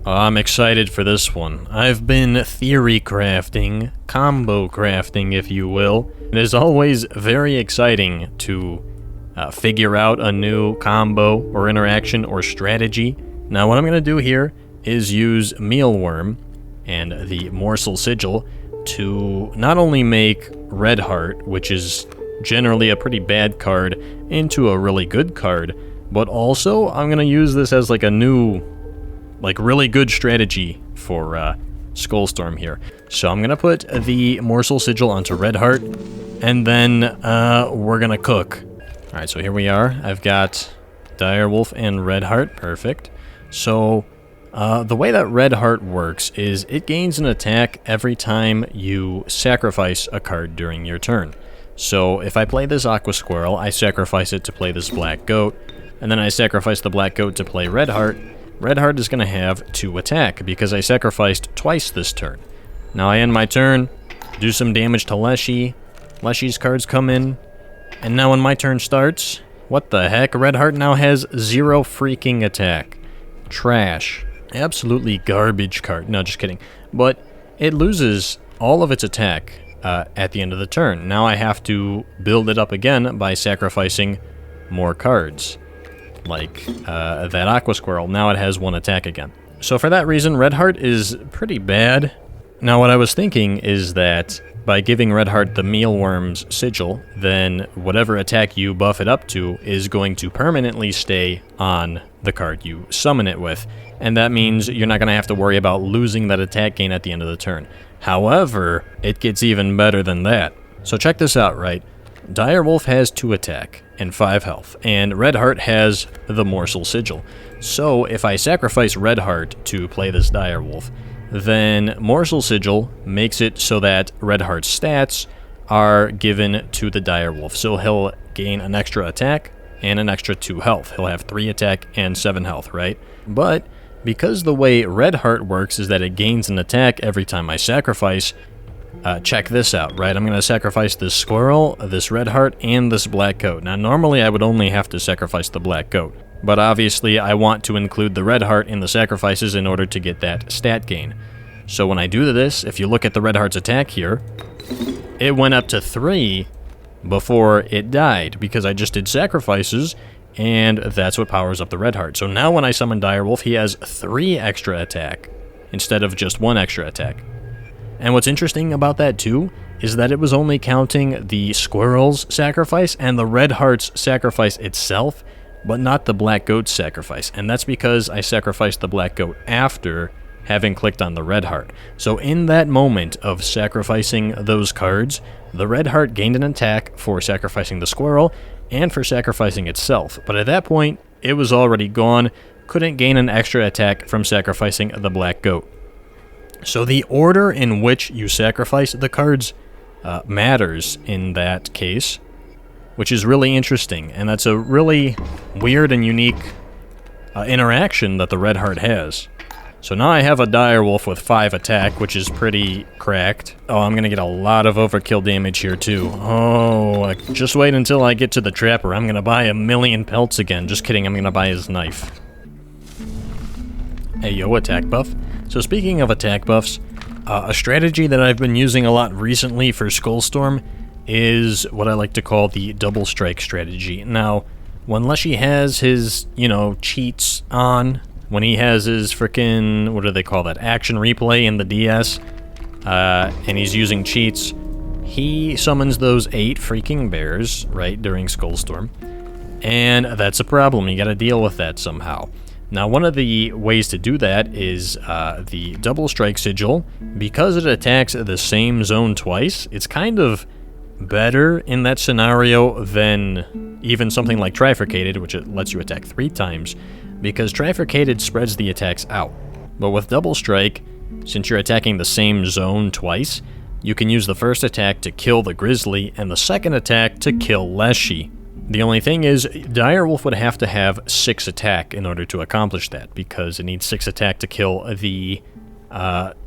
I'm excited for this one. I've been theory crafting, combo crafting, if you will. It is always very exciting to figure out a new combo or interaction or strategy. Now, what I'm going to do here is use Mealworm and the Morsel Sigil to not only make Red Hart, which is generally a pretty bad card, into a really good card, but also I'm going to use this as like a new, like really good strategy for Skullstorm here. So I'm going to put the Morsel Sigil onto Red Hart, and then we're going to cook. Alright, so here we are. I've got Direwolf and Red Hart. Perfect. So the way that Red Hart works is it gains an attack every time you sacrifice a card during your turn. So if I play this Aqua Squirrel, I sacrifice it to play this Black Goat, and then I sacrifice the Black Goat to play Red Hart. Red Hart is going to have 2 attack because I sacrificed twice this turn. Now I end my turn, do some damage to Leshy. Leshy's cards come in, and now when my turn starts, what the heck? Red Hart now has 0 freaking attack. Trash. Absolutely garbage card. No, just kidding. But it loses all of its attack at the end of the turn. Now I have to build it up again by sacrificing more cards. Like that Aqua Squirrel. Now it has 1 attack again. So for that reason, Red Hart is pretty bad. Now what I was thinking is that by giving Red Hart the Mealworm's Sigil, then whatever attack you buff it up to is going to permanently stay on the card you summon it with. And that means you're not going to have to worry about losing that attack gain at the end of the turn. However, it gets even better than that. So check this out, right? Direwolf has 2 attack and 5 health, and Red Hart has the Morsel Sigil. So if I sacrifice Red Hart to play this Direwolf, then Morsel Sigil makes it so that Red Hart's stats are given to the Direwolf. So he'll gain an extra attack and an extra 2 health. He'll have 3 attack and 7 health, right? But because the way Red Hart works is that it gains an attack every time I sacrifice, check this out, right? I'm going to sacrifice this Squirrel, this Red Hart, and this Black Goat. Now, normally I would only have to sacrifice the Black Goat, but obviously I want to include the Red Hart in the sacrifices in order to get that stat gain. So when I do this, if you look at the Red Hart's attack here, it went up to 3 before it died, because I just did sacrifices, and that's what powers up the Red Hart. So now when I summon Direwolf, he has 3 extra attack, instead of just 1 extra attack. And what's interesting about that too, is that it was only counting the Squirrel's sacrifice and the Red Hart's sacrifice itself, but not the Black Goat's sacrifice. And that's because I sacrificed the Black Goat after having clicked on the Red Hart. So in that moment of sacrificing those cards, the Red Hart gained an attack for sacrificing the Squirrel and for sacrificing itself. But at that point, it was already gone, couldn't gain an extra attack from sacrificing the Black Goat. So the order in which you sacrifice the cards matters in that case, which is really interesting, and that's a really weird and unique interaction that the Red Hart has. So now I have a Direwolf with 5 attack, which is pretty cracked. Oh, I'm going to get a lot of overkill damage here too. Oh, just wait until I get to the Trapper. I'm going to buy 1,000,000 pelts again. Just kidding, I'm going to buy his knife. Hey, yo, attack buff. So speaking of attack buffs, a strategy that I've been using a lot recently for Skullstorm is what I like to call the double strike strategy. Now, when Leshy has his, cheats on, when he has his frickin', what do they call that, action replay in the DS, and he's using cheats, he summons those 8 freaking bears, right, during Skullstorm, and that's a problem. You gotta deal with that somehow. Now, one of the ways to do that is the Double Strike Sigil. Because it attacks the same zone twice, it's kind of better in that scenario than even something like Trifurcated, which it lets you attack 3 times, because Trifurcated spreads the attacks out. But with Double Strike, since you're attacking the same zone twice, you can use the first attack to kill the Grizzly and the second attack to kill Leshy. The only thing is, Direwolf would have to have 6 attack in order to accomplish that, because it needs 6 attack to kill the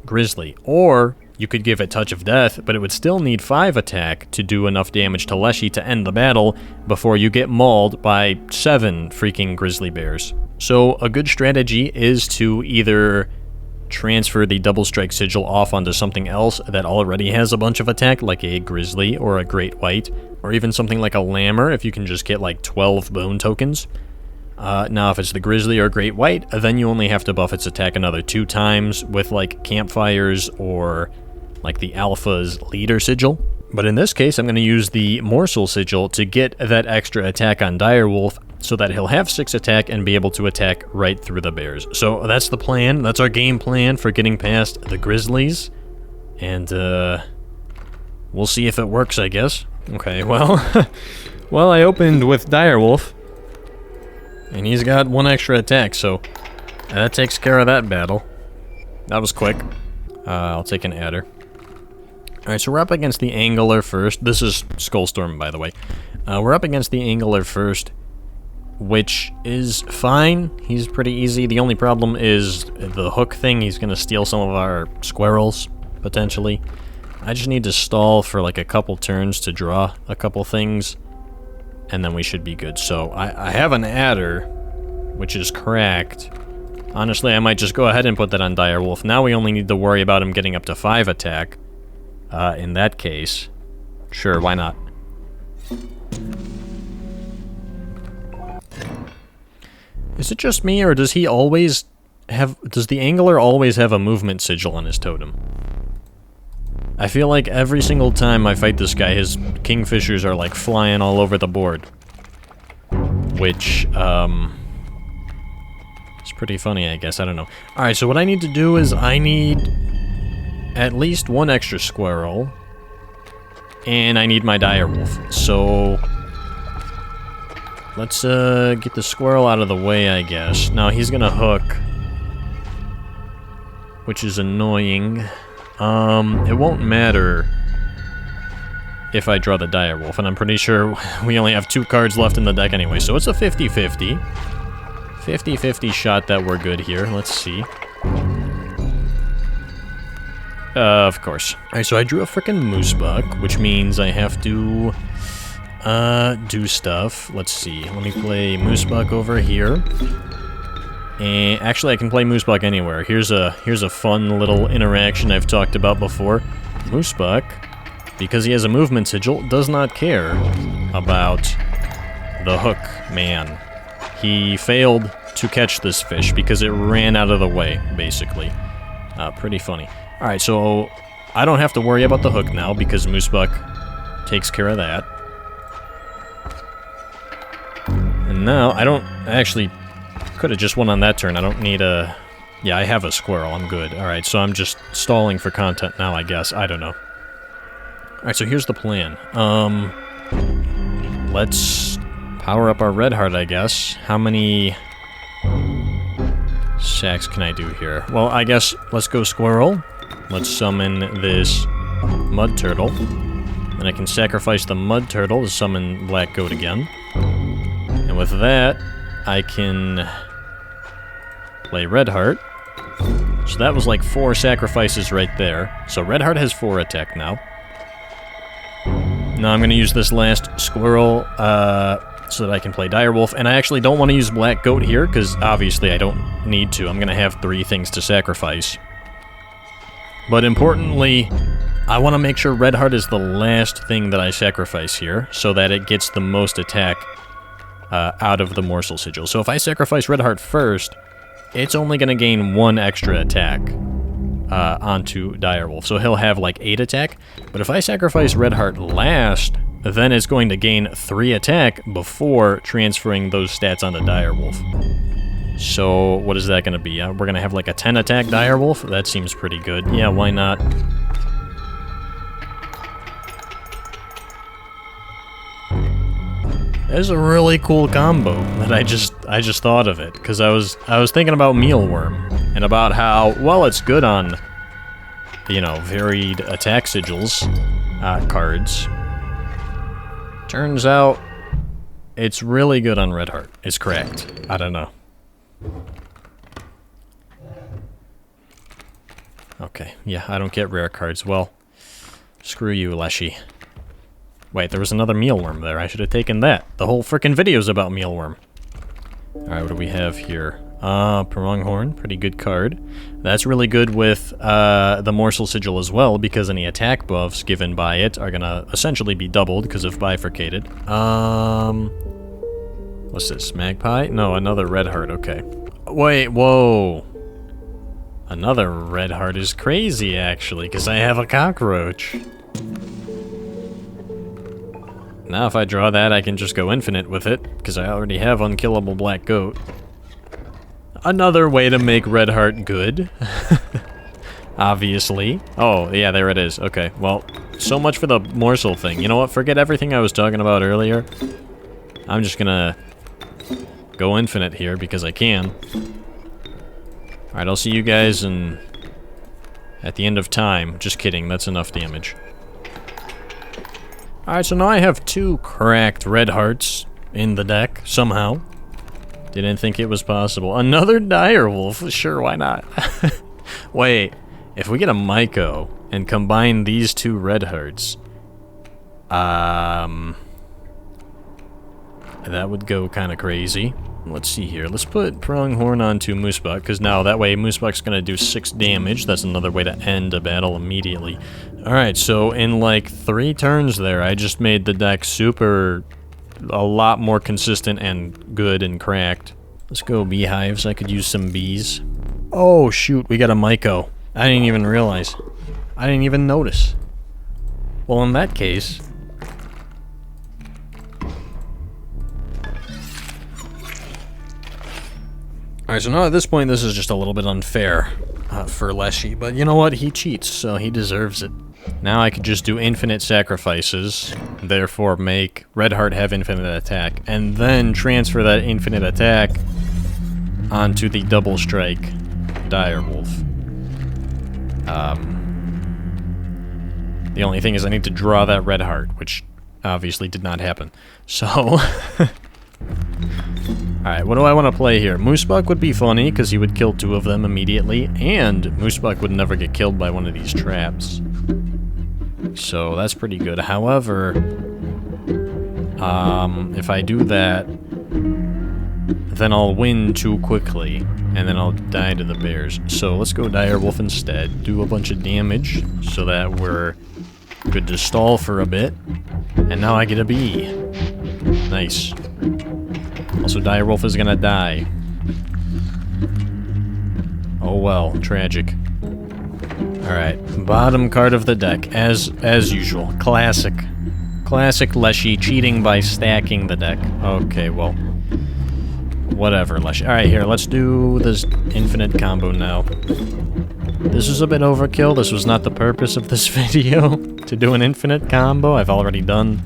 Grizzly. Or you could give it Touch of Death, but it would still need 5 attack to do enough damage to Leshy to end the battle before you get mauled by 7 freaking Grizzly Bears. So a good strategy is to either transfer the double strike sigil off onto something else that already has a bunch of attack, like a grizzly or a great white, or even something like a lammer if you can just get like 12 bone tokens. Now if it's the grizzly or great white, then you only have to buff its attack another 2 times with like campfires or like the alpha's leader sigil. But in this case, I'm going to use the morsel sigil to get that extra attack on Direwolf so that he'll have 6 attack and be able to attack right through the bears. So that's the plan. That's our game plan for getting past the grizzlies. And we'll see if it works, I guess. Okay, well, well, I opened with Direwolf, and he's got 1 extra attack, so that takes care of that battle. That was quick. I'll take an adder. Alright, so we're up against the Angler first. This is Skullstorm, by the way. We're up against the Angler first, which is fine. He's pretty easy. The only problem is the hook thing. He's going to steal some of our squirrels, potentially. I just need to stall for like a couple turns to draw a couple things, and then we should be good. So I have an adder, which is cracked. Honestly, I might just go ahead and put that on Direwolf. Now we only need to worry about him getting up to 5 attack. In that case, sure, why not? Is it just me, or does he always have... Does the Angler always have a movement sigil on his totem? I feel like every single time I fight this guy, his kingfishers are like flying all over the board. Which, it's pretty funny, I guess. I don't know. Alright, so what I need to do is I need at least 1 extra squirrel, and I need my direwolf. So let's get the squirrel out of the way, I guess. Now he's gonna hook, which is annoying. It won't matter if I draw the direwolf, and I'm pretty sure we only have 2 cards left in the deck anyway, so it's a 50-50. 50-50 shot that we're good here. Let's see. Of course. Alright, so I drew a frickin' moose buck, which means I have to do stuff. Let's see. Let me play moose buck over here. And actually, I can play moose buck anywhere. Here's a fun little interaction I've talked about before. Moose buck, because he has a movement sigil, does not care about the hook man. He failed to catch this fish because it ran out of the way, basically. Pretty funny. Alright, so I don't have to worry about the hook now because Moosebuck takes care of that. And now, I don't actually... Could have just won on that turn. I don't need a... Yeah, I have a squirrel. I'm good. Alright, so I'm just stalling for content now, I guess. I don't know. Alright, so here's the plan. Let's power up our Red Hart, I guess. How many sacks can I do here? Well, I guess let's go squirrel. Let's summon this mud turtle. Then I can sacrifice the mud turtle to summon Black Goat again. And with that, I can play Red Hart. So that was like 4 sacrifices right there. So Red Hart has 4 attack now. Now I'm going to use this last squirrel so that I can play Direwolf. And I actually don't want to use Black Goat here, because obviously I don't need to. I'm going to have 3 things to sacrifice. But importantly, I want to make sure Red Hart is the last thing that I sacrifice here, so that it gets the most attack out of the Morsel Sigil. So if I sacrifice Red Hart first, it's only going to gain 1 extra attack onto Direwolf. So he'll have like 8 attack. But if I sacrifice Red Hart last, then it's going to gain 3 attack before transferring those stats onto Direwolf. So what is that going to be? We're going to have like a 10 attack Direwolf? That seems pretty good. Yeah, why not? There's a really cool combo that I just thought of it, because I was thinking about Mealworm and about how, well, it's good on, you know, varied attack sigils cards. Turns out it's really good on Red Hart. It's cracked. I don't know. Okay, yeah, I don't get rare cards. Well, screw you, Leshy. Wait, there was another Mealworm there. I should have taken that. The whole frickin' video's about Mealworm. Alright, what do we have here? Pronghorn, pretty good card. That's really good with the Morsel Sigil as well, because any attack buffs given by it are gonna essentially be doubled because of Bifurcated. What's this, Magpie? No, another Red Heart, okay. Wait, whoa. Another Red Heart is crazy, actually, because I have a cockroach. Now if I draw that, I can just go infinite with it, because I already have Unkillable Black Goat. Another way to make Red Heart good. Obviously. Oh, yeah, there it is. Okay, well, so much for the morsel thing. You know what? Forget everything I was talking about earlier. I'm just gonna go infinite here, because I can. Alright, I'll see you guys at the end of time. Just kidding, that's enough damage. Alright, so now I have 2 cracked Red Hearts in the deck, somehow. Didn't think it was possible. Another Direwolf? Sure, why not? Wait, if we get a Myco and combine these 2 Red Hearts, that would go kind of crazy. Let's see here. Let's put Pronghorn onto Moosebuck, because now that way Moosebuck's going to do 6 damage. That's another way to end a battle immediately. Alright, so in like 3 turns there, I just made the deck a lot more consistent and good and cracked. Let's go beehives. I could use some bees. Oh shoot, we got a Myco. I didn't even realize. I didn't even notice. Well, in that case... Alright, so now at this point, this is just a little bit unfair for Leshy, but you know what? He cheats, so he deserves it. Now I could just do infinite sacrifices, therefore make Red Heart have infinite attack, and then transfer that infinite attack onto the double strike Direwolf. The only thing is I need to draw that Red Heart, which obviously did not happen. So... Alright, what do I want to play here? Moosebuck would be funny, because he would kill 2 of them immediately, and Moosebuck would never get killed by one of these traps. So that's pretty good. However, if I do that, then I'll win too quickly, and then I'll die to the bears. So let's go Direwolf instead, do a bunch of damage, so that we're good to stall for a bit, and now I get a bee. Nice. Also, Direwolf is gonna die. Oh well, tragic. Alright, bottom card of the deck, as usual. Classic. Classic Leshy, cheating by stacking the deck. Okay, well. Whatever, Leshy. Alright, here, let's do this infinite combo now. This is a bit overkill. This was not the purpose of this video, to do an infinite combo. I've already done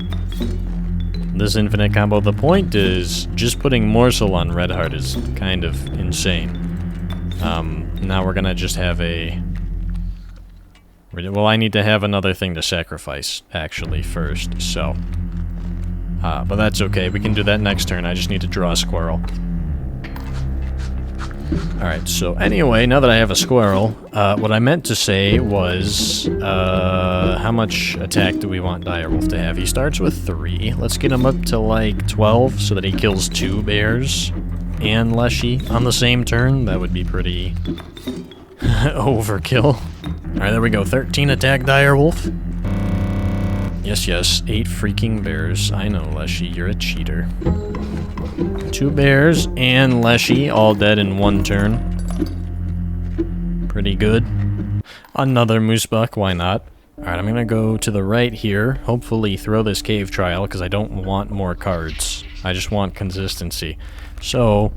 this infinite combo. The point is, just putting Morsel on Red Heart is kind of insane. Now we're gonna just have a... Well, I need to have another thing to sacrifice, actually, first, so... but that's okay, we can do that next turn. I just need to draw a squirrel. Alright, so anyway, now that I have a squirrel, what I meant to say was, how much attack do we want Direwolf to have? He starts with 3. Let's get him up to, like, 12, so that he kills 2 bears and Leshy on the same turn. That would be pretty overkill. Alright, there we go. 13 attack Direwolf. Yes, yes, 8 freaking bears. I know, Leshy, you're a cheater. 2 bears and Leshy, all dead in 1 turn. Pretty good. Another Moosebuck, why not? Alright, I'm gonna go to the right here, hopefully throw this cave trial, because I don't want more cards. I just want consistency. So,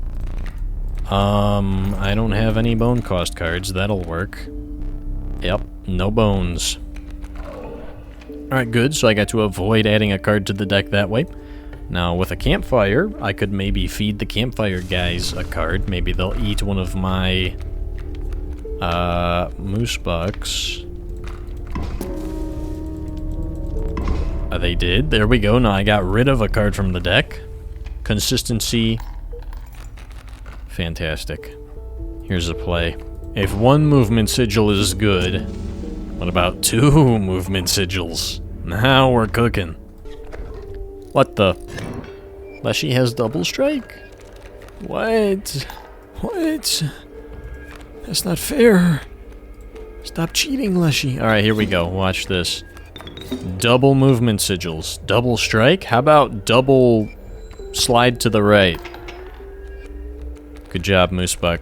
I don't have any bone cost cards, that'll work. Yep, no bones. Alright, good, so I got to avoid adding a card to the deck that way. Now, with a campfire, I could maybe feed the campfire guys a card. Maybe they'll eat one of my, Moosebucks. They did. There we go. Now I got rid of a card from the deck. Consistency. Fantastic. Here's a play. If 1 movement sigil is good, what about 2 movement sigils? Now we're cooking. What the? Leshy has double strike? What? What? That's not fair. Stop cheating, Leshy. Alright, here we go. Watch this. Double movement sigils. Double strike? How about double slide to the right? Good job, Moosebuck.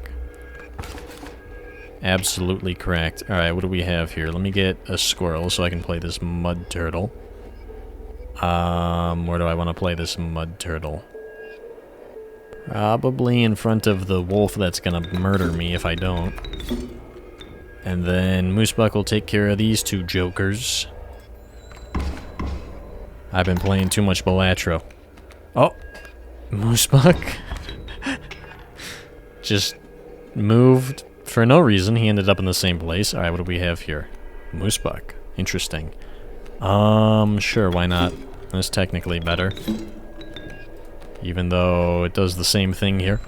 Absolutely correct. Alright, what do we have here? Let me get a squirrel so I can play this mud turtle. Where do I want to play this mud turtle? Probably in front of the wolf that's gonna murder me if I don't. And then Moosebuck will take care of these two jokers. I've been playing too much Balatro. Oh! Moosebuck just moved for no reason. He ended up in the same place. Alright, what do we have here? Moosebuck. Interesting. Sure, why not? That's technically better. Even though it does the same thing here.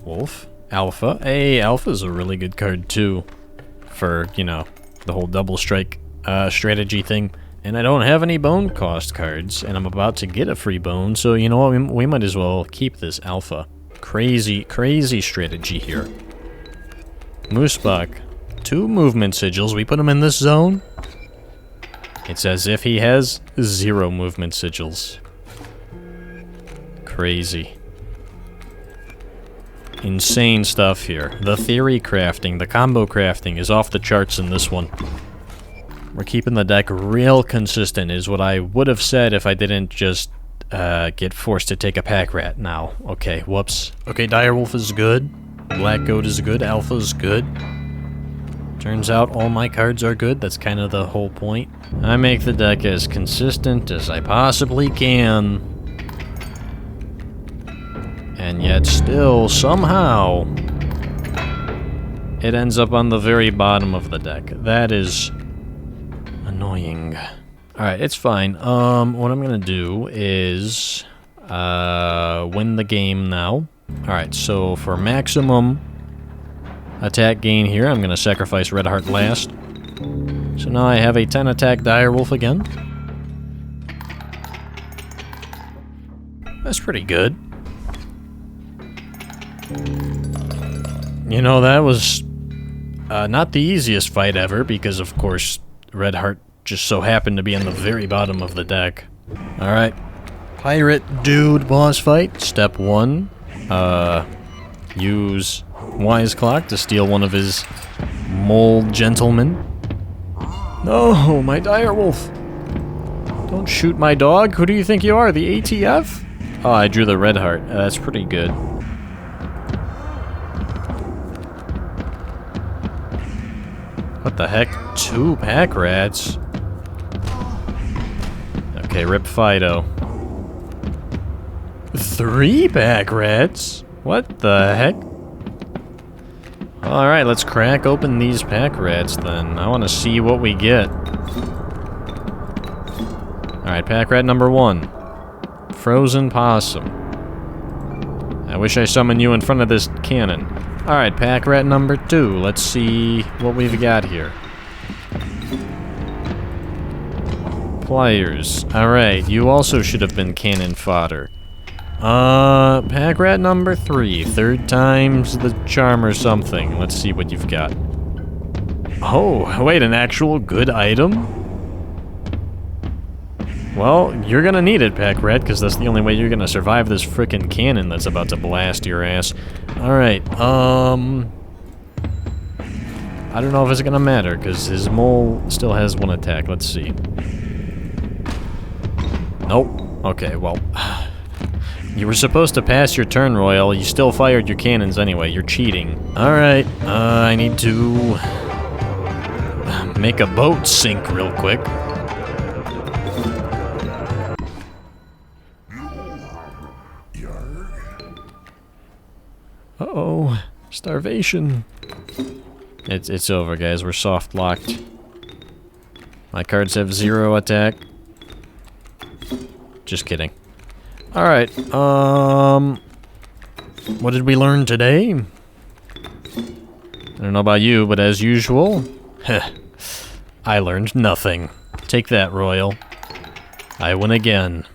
Wolf. Alpha. Hey, Alpha's a really good card too. For, you know, the whole double strike strategy thing. And I don't have any bone cost cards, and I'm about to get a free bone, so you know what, we might as well keep this Alpha. Crazy, crazy strategy here. Moosebuck. 2 movement sigils. We put him in this zone. It's as if he has 0 movement sigils. Crazy. Insane stuff here. The theory crafting, the combo crafting is off the charts in this one. We're keeping the deck real consistent, is what I would have said if I didn't just get forced to take a pack rat now. Okay, whoops. Okay, Direwolf is good. Black Goat is good. Alpha is good. Turns out all my cards are good. That's kind of the whole point. I make the deck as consistent as I possibly can. And yet still, somehow, it ends up on the very bottom of the deck. That is annoying. Alright, it's fine. What I'm gonna do is win the game now. Alright, so for maximum attack gain here, I'm gonna sacrifice Red Hart last. So now I have a 10 attack Direwolf again. That's pretty good. You know, that was not the easiest fight ever, because of course Red Hart just so happened to be on the very bottom of the deck. Alright. Pirate Dude boss fight. Step 1. Use Wise Clock to steal one of his mole gentlemen. No, my Direwolf. Don't shoot my dog. Who do you think you are, the ATF? Oh, I drew the Red Hart. That's pretty good. What the heck? 2 pack rats? Okay, rip Fido. 3 pack rats? What the heck? Alright, let's crack open these pack rats then. I want to see what we get. Alright, pack rat number 1. Frozen Possum. I wish I summoned you in front of this cannon. Alright, pack rat number 2. Let's see what we've got here. Pliers. Alright, you also should have been cannon fodder. Pack rat number 3. 3rd time's the charm or something. Let's see what you've got. Oh, wait, an actual good item? Well, you're gonna need it, pack rat, because that's the only way you're gonna survive this frickin' cannon that's about to blast your ass. Alright, I don't know if it's gonna matter, because his mole still has 1 attack. Let's see. Nope. Okay, well... You were supposed to pass your turn, Royal. You still fired your cannons anyway. You're cheating. Alright, I need to... make a boat sink real quick. Uh-oh. Starvation. It's over, guys. We're soft locked. My cards have 0 attack. Just kidding. Alright, what did we learn today? I don't know about you, but as usual, I learned nothing. Take that, Royal. I win again.